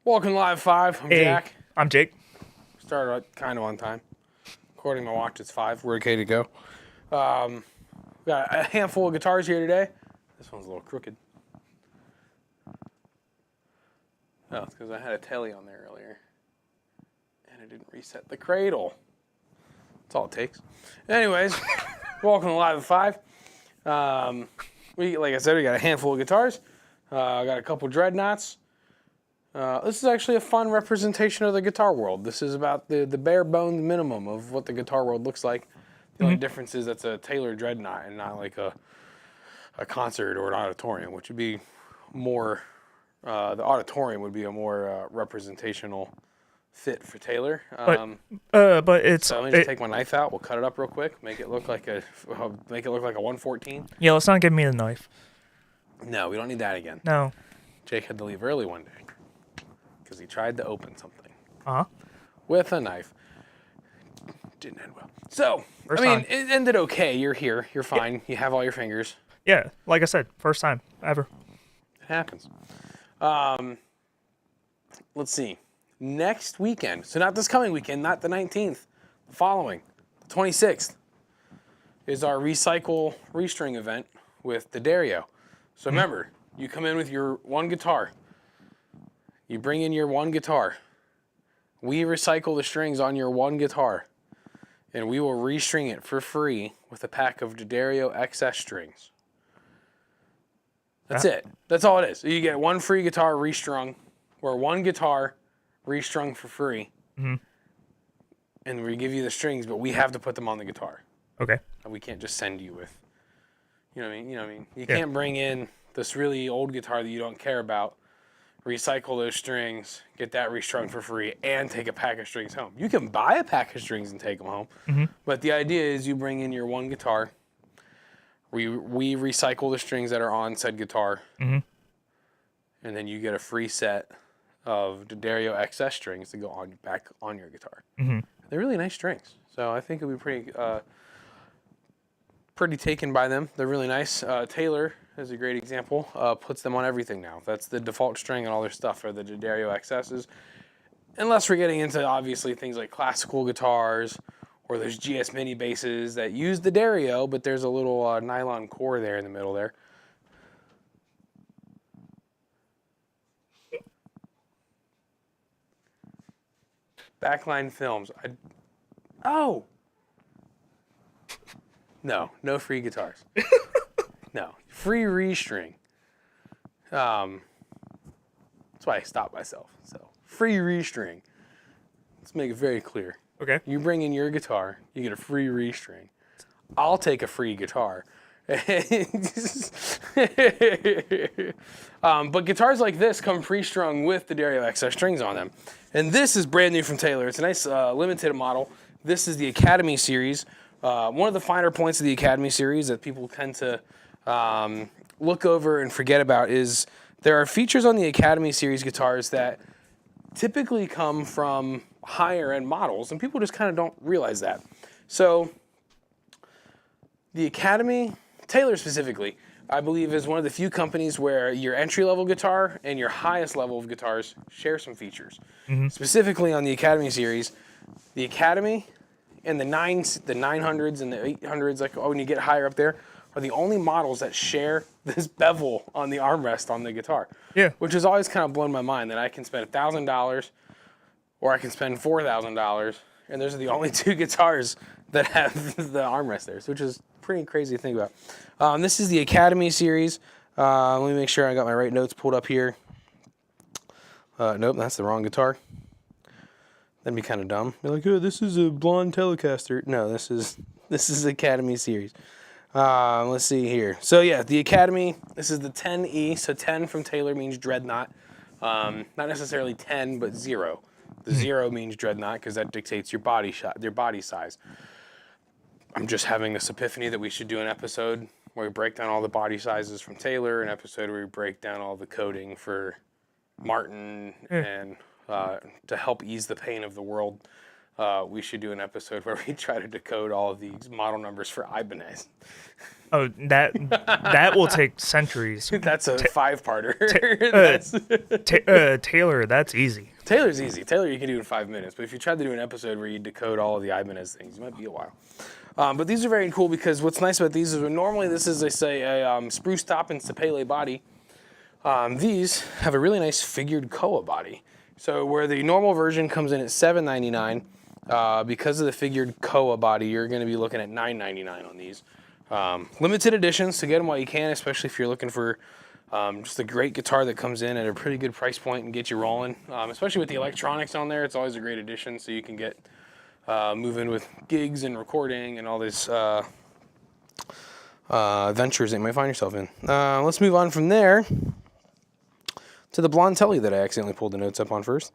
Welcome to Live 5. I'm Hey, Jack. I'm Jake. Started kind of on time. According to my watch, it's 5. We're okay to go. We got a handful of guitars here today. This one's a little crooked. Oh, it's because I had a telly on there earlier. And I didn't reset the cradle. That's all it takes. Anyways, welcome to Live 5. Like I said, we got a handful of guitars. I got a couple dreadnoughts. This is actually a fun representation of the guitar world. This is about the bare bones minimum of what the guitar world looks like. The only difference is that's a Taylor dreadnought and not like a concert or an auditorium, which would be more, the auditorium would be a more representational fit for Taylor. But it's So let me just take my knife out. We'll cut it up real quick. Make it look like a 114. yeah. Let's not give me the knife. No, we don't need that again. No. Jake had to leave early one day because he tried to open something Uh huh. with a knife. Didn't end well. So, First I mean, time. it ended okay. You're here. You're fine. You have all your fingers. Yeah. Like I said, first time ever. It happens. Let's see. Next weekend, so not this coming weekend, not the 19th, the following, the 26th, is our Recycle Restring event with D'Addario. So remember, you come in with your one guitar. You bring in your one guitar. We recycle the strings on your one guitar. And we will restring it for free with a pack of D'Addario XS strings. That's it. That's all it is. You get one free guitar restrung, or one guitar restrung for free. And we give you the strings, but we have to put them on the guitar. Okay. We can't just send you with, you know what I mean? You know what I mean? You Yeah. can't bring in this really old guitar that you don't care about, recycle those strings, get that restrung for free, and take a pack of strings home. You can buy a pack of strings and take them home, but the idea is you bring in your one guitar, we recycle the strings that are on said guitar, and then you get a free set of D'Addario XS strings to go on back on your guitar. They're really nice strings, so I think it'll be pretty taken by them. They're really nice. Taylor is a great example. Puts them on everything now. That's the default string and all their stuff are the D'Addario XSs. Unless we're getting into obviously things like classical guitars or those GS mini basses that use the D'Addario, but there's a little nylon core there in the middle there. Backline Films. Oh! No free guitars. No. Free restring. That's why I stopped myself. So, free restring. Let's make it very clear. Okay. You bring in your guitar, you get a free restring. I'll take a free guitar. But guitars like this come pre-strung with the D'Addario XS strings on them. And this is brand new from Taylor. It's a nice limited model. This is the Academy series. One of the finer points of the Academy series that people tend to look over and forget about is there are features on the Academy series guitars that typically come from higher end models, and people just kind of don't realize that. So the Academy, Taylor specifically, I believe is one of the few companies where your entry-level guitar and your highest level of guitars share some features. Specifically on the Academy series, the Academy and the 900s and the 800s, like when you get higher up there, are the only models that share this bevel on the armrest on the guitar. Yeah. Which has always kind of blown my mind that I can spend $1,000 or I can spend $4,000, and those are the only two guitars that have the armrest there, which is pretty crazy to think about. This is the Academy series. Let me make sure I got my right notes pulled up here. Nope, that's the wrong guitar. That'd be kind of dumb. Be like, oh, this is a blonde Telecaster. No, this is Academy series. Let's see here. So yeah, the Academy. This is the 10E. So 10 from Taylor means dreadnought. Not necessarily 10, but 0. The 0 means dreadnought because that dictates your body size. I'm just having this epiphany that we should do an episode where we break down all the body sizes from Taylor, an episode where we break down all the coding for Martin, and to help ease the pain of the world. we should do an episode where we try to decode all of these model numbers for Ibanez. Oh, that will take centuries. That's a five-parter. Taylor, that's easy. Taylor's easy. Taylor you can do in 5 minutes, but if you tried to do an episode where you decode all of the Ibanez things, it might be a while. But these are very cool because what's nice about these is when normally this is, they say, a spruce top and Sapele body. These have a really nice figured Koa body. So where the normal version comes in at $7.99, because of the figured Koa body, you're going to be looking at $9.99 on these. Limited editions, so get them while you can, especially if you're looking for just a great guitar that comes in at a pretty good price point and get you rolling. Especially with the electronics on there, it's always a great addition, so you can get moving with gigs and recording and all these ventures that you might find yourself in. Let's move on from there to the Blontelli that I accidentally pulled the notes up on first.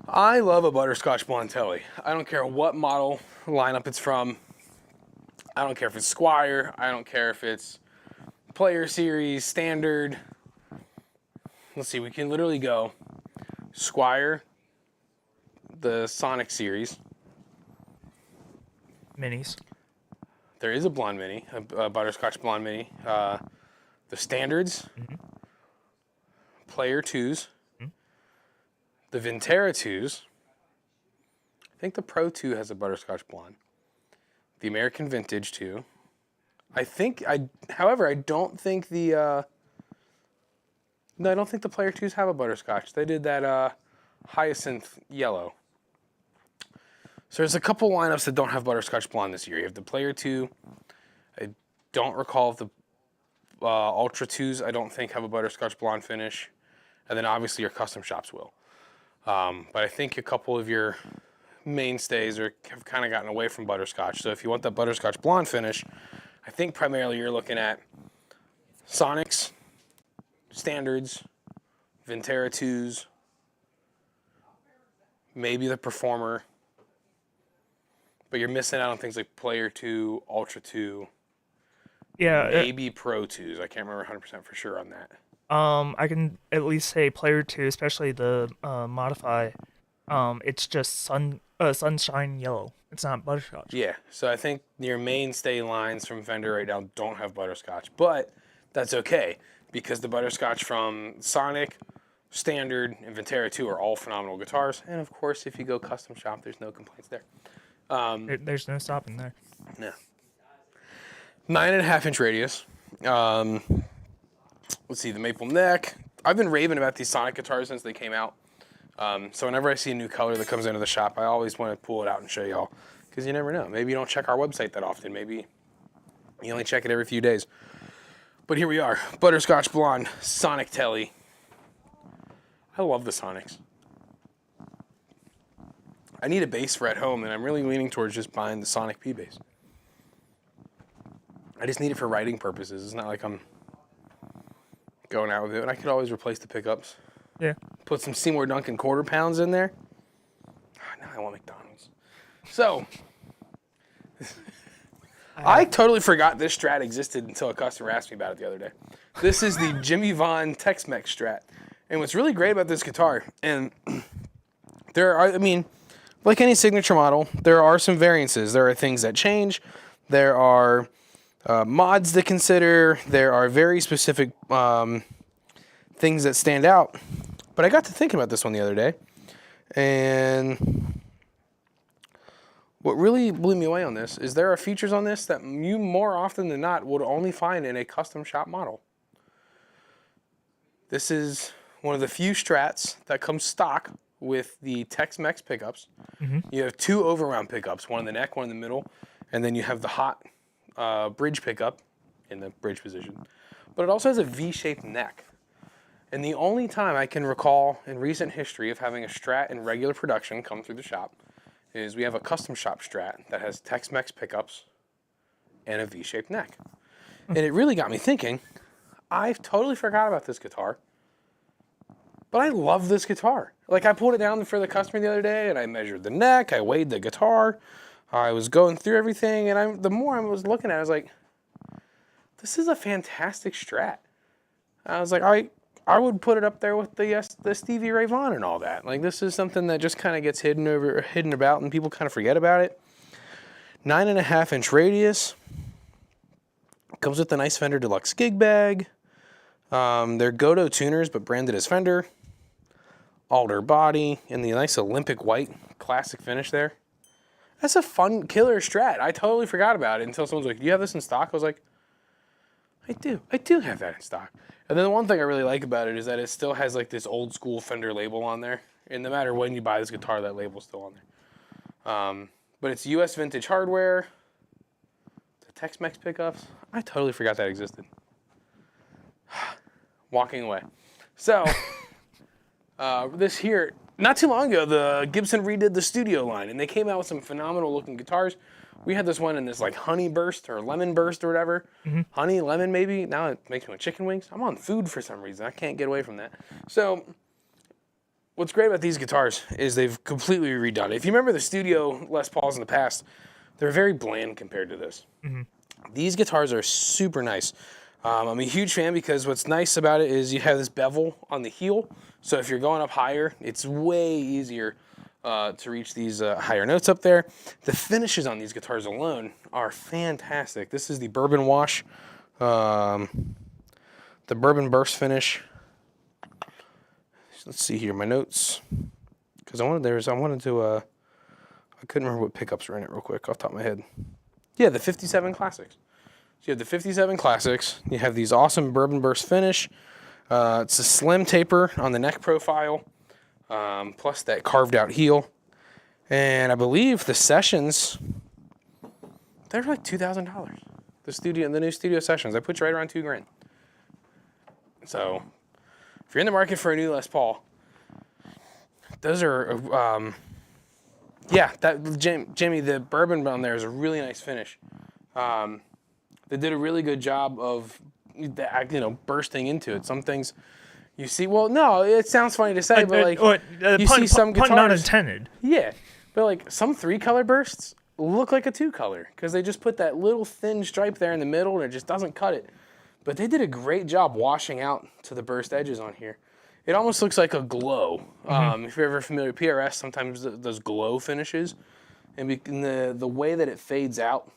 I love a butterscotch Blontelli. I don't care what model lineup it's from. I don't care if it's Squire. I don't care if it's Player Series, Standard. Let's see, we can literally go Squire, the Sonic Series. Minis. There is a Blonde Mini, a butterscotch Blonde Mini. The Standards, Player 2s, the Vintera 2s. I think the Pro 2 has a butterscotch Blonde. The American Vintage 2. However, I don't think the, no, I don't think the Player 2s have a butterscotch. They did that Hyacinth Yellow. So there's a couple lineups that don't have butterscotch blonde this year. You have the Player 2. I don't recall if the Ultra 2s, I don't think, have a butterscotch blonde finish. And then obviously your custom shops will. But I think a couple of your mainstays have kind of gotten away from butterscotch. So if you want that butterscotch blonde finish, I think primarily you're looking at Sonics, Standards, Vintera 2s, maybe the Performer, but you're missing out on things like Player 2, Ultra 2, Yeah. maybe Pro 2s. I can't remember 100% for sure on that. I can at least say Player 2, especially the Modify. It's just sunshine yellow. It's not butterscotch. Yeah, so I think your mainstay lines from Fender right now don't have butterscotch, but that's okay because the butterscotch from Sonic, Standard, and Vintera 2 are all phenomenal guitars. And of course, if you go custom shop, there's no complaints there. There's no stopping there. No. 9.5-inch radius. Let's see, the maple neck. I've been raving about these Sonic guitars since they came out. So whenever I see a new color that comes into the shop, I always want to pull it out and show y'all. Because you never know. Maybe you don't check our website that often. Maybe you only check it every few days. But here we are. Butterscotch Blonde Sonic Telly. I love the Sonics. I need a bass for at home, and I'm really leaning towards just buying the Sonic P bass. I just need it for writing purposes. It's not like I'm going out with it. And I could always replace the pickups. Yeah. Put some Seymour Duncan quarter pounds in there. Now I want McDonald's. So, I totally forgot this Strat existed until a customer asked me about it the other day. This is the Jimmy Vaughn Tex-Mex Strat. And what's really great about this guitar, and there are, I mean, like any signature model, there are some variances. There are things that change. There are mods to consider. There are very specific things that stand out. But I got to thinking about this one the other day, and what really blew me away on this is there are features on this that you more often than not would only find in a custom shop model. This is one of the few Strats that comes stock with the Tex-Mex pickups. Mm-hmm. You have two overround pickups, one in the neck, one in the middle, and then you have the hot bridge pickup in the bridge position. But it also has a V-shaped neck. And the only time I can recall in recent history of having a Strat in regular production come through the shop is we have a custom shop Strat that has Tex-Mex pickups and a V-shaped neck. And it really got me thinking, I totally forgot about this guitar, but I love this guitar. Like, I pulled it down for the customer the other day, and I measured the neck, I weighed the guitar, I was going through everything, and the more I was looking at it, I was like, this is a fantastic Strat. I was like, I would put it up there with the Stevie Ray Vaughan and all that. Like, this is something that just kind of gets hidden about, and people kind of forget about it. 9.5-inch radius. Comes with a nice Fender Deluxe gig bag. They're Godo tuners, but branded as Fender. Alder body and the nice Olympic white classic finish there. That's a fun killer Strat. I totally forgot about it until someone's like, "Do you have this in stock?" I was like, I do have that in stock. And then the one thing I really like about it is that it still has like this old school Fender label on there. And no matter when you buy this guitar, that label's still on there. But it's US vintage hardware. The Tex-Mex pickups. I totally forgot that existed. Walking away. So, this here, not too long ago, the Gibson redid the studio line, and they came out with some phenomenal looking guitars. We had this one in this like honey burst or lemon burst or whatever. Honey, lemon maybe. Now it makes me want chicken wings. I'm on food for some reason. I can't get away from that. So what's great about these guitars is they've completely redone it. If you remember the studio Les Pauls in the past, they're very bland compared to this. These guitars are super nice. I'm a huge fan because what's nice about it is you have this bevel on the heel. So if you're going up higher, it's way easier to reach these higher notes up there. The finishes on these guitars alone are fantastic. This is the Bourbon Wash, the Bourbon Burst finish. Let's see here, my notes, because I couldn't remember what pickups were in it real quick off the top of my head. Yeah, the 57 Classics. So you have the 57 Classics. You have these awesome Bourbon Burst finish. It's a slim taper on the neck profile. Plus that carved out heel. And I believe the Sessions, they're like $2,000. The new Studio Sessions, I put you right around $2,000. So if you're in the market for a new Les Paul, those are, Jimmy, the bourbon on there is a really nice finish. They did a really good job of, bursting into it. Some things you see, well, no, it sounds funny to say, but you see some guitars. Pun not intended. Yeah, but like some 3-color bursts look like a 2-color because they just put that little thin stripe there in the middle and it just doesn't cut it. But they did a great job washing out to the burst edges on here. It almost looks like a glow. If you're ever familiar with PRS, sometimes those glow finishes, and the way that it fades out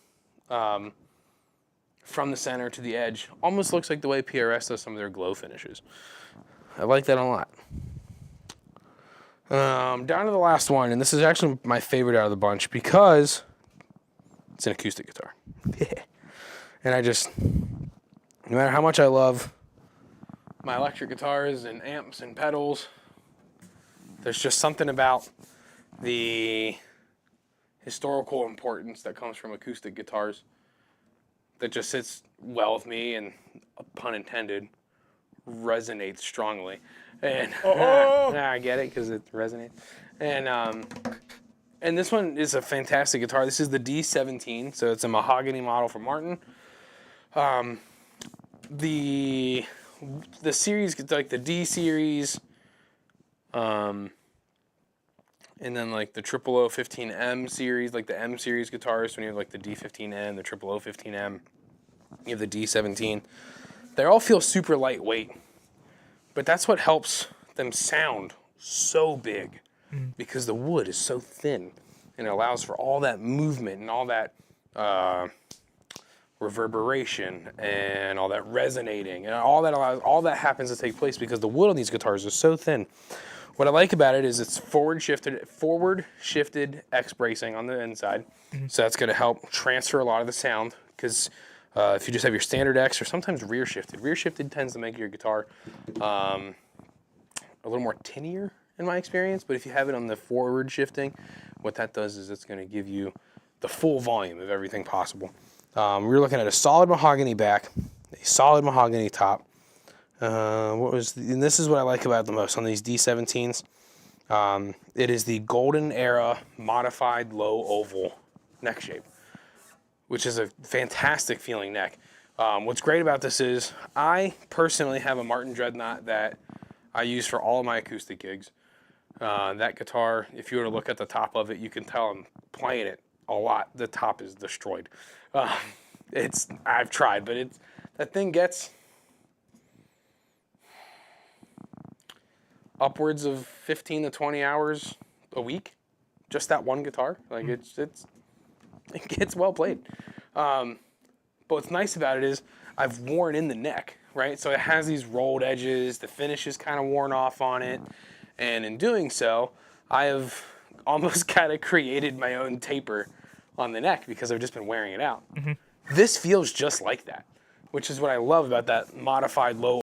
from the center to the edge almost looks like the way PRS does some of their glow finishes. I like that a lot. Down to the last one, and this is actually my favorite out of the bunch because it's an acoustic guitar. And no matter how much I love my electric guitars and amps and pedals, there's just something about the historical importance that comes from acoustic guitars that just sits well with me and, pun intended, resonates strongly. And I get it because it resonates. And this one is a fantastic guitar. This is the D17, so it's a mahogany model from Martin. The series, like the D series, and then like the 00015M series, like the M series guitars, when you have like the D15N, the 00015M, you have the D17. They all feel super lightweight, but that's what helps them sound so big because the wood is so thin and it allows for all that movement and all that reverberation and all that resonating and all that happens to take place because the wood on these guitars is so thin. What I like about it is it's forward shifted X bracing on the inside, so that's going to help transfer a lot of the sound because if you just have your standard X or sometimes rear shifted tends to make your guitar a little more tinier in my experience, but if you have it on the forward shifting, what that does is it's going to give you the full volume of everything possible. We're looking at a solid mahogany back, a solid mahogany top. And this is what I like about it the most on these D17s. It is the golden era modified low oval neck shape, which is a fantastic feeling neck. What's great about this is I personally have a Martin Dreadnought that I use for all of my acoustic gigs. That guitar, if you were to look at the top of it, you can tell I'm playing it a lot. The top is destroyed. I've tried, but that thing gets upwards of 15 to 20 hours a week, just that one guitar. Like it gets well played. But what's nice about it is I've worn in the neck, right? So it has these rolled edges. The finish is kind of worn off on it, and in doing so, I have almost kind of created my own taper on the neck because I've just been wearing it out. This feels just like that, which is what I love about that modified low